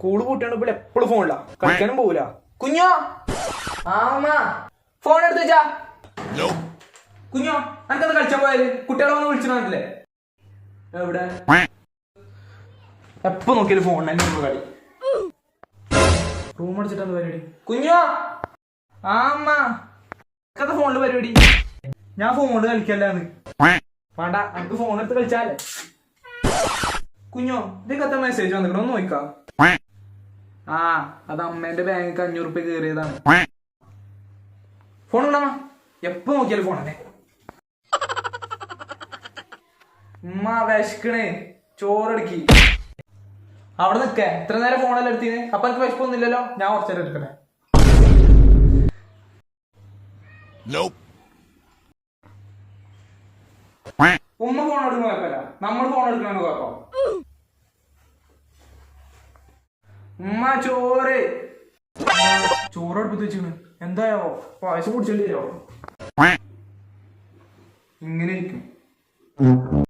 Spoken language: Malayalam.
സ്കൂള് കൂട്ടിയാണ് ഇപ്പോൾ എപ്പോഴും ഫോണില്ല, കളിക്കാനും പോവില്ല. കുഞ്ഞോ ഫോൺ എടുത്ത് വെച്ചാ കുഞ്ഞോ, എനിക്കത് കളിച്ചാൻ പോയാല് കുട്ടികളെ വന്ന് വിളിച്ചിട്ടില്ലേ? എവിടെ എപ്പോ നോക്കിയാലും ഫോൺ തന്നെ കളി. റൂം അടിച്ചിട്ടാ പരിപാടി? കുഞ്ഞോ എനിക്കത് ഫോണില് പരിപാടി. ഞാൻ ഫോണില് കളിക്കല്ലാന്ന്. വേണ്ട, എനിക്ക് ഫോൺ എടുത്ത് കളിച്ചാലേ. കുഞ്ഞോ, ഇതിക്കത്തെ മെസ്സേജ് വന്നിട്ട് ഒന്ന് നോക്കാം. അത് അമ്മേന്റെ ബാങ്കിക്ക് 500 രൂപ കയറിയതാണ്. ഫോൺ ഉണ്ടാ? എപ്പോ നോക്കിയാലും ഫോൺ തന്നെ. ഉമ്മ വിശക്കണേ, ചോറെടുക്കി. അവിടെ നിൽക്കേ, ഇത്ര നേരം ഫോണെല്ലാം എടുത്തിന്. അപ്പൊ എനിക്ക് വിശപ്പൊന്നുമില്ലല്ലോ, ഞാൻ കുറച്ചേരം എടുക്കണേ. ഉമ്മ ഫോൺ എടുക്കുന്ന കുഴപ്പമില്ല, നമ്മൾ ഫോൺ എടുക്കണ കുഴപ്പം. ഉമ്മ ചോറെടുപ്പത്ത് വെച്ചിരുന്നു. എന്തായോ പായസം കുടിച്ചേണ്ടി വരുമോ? ഇങ്ങനെ ഇരിക്കും.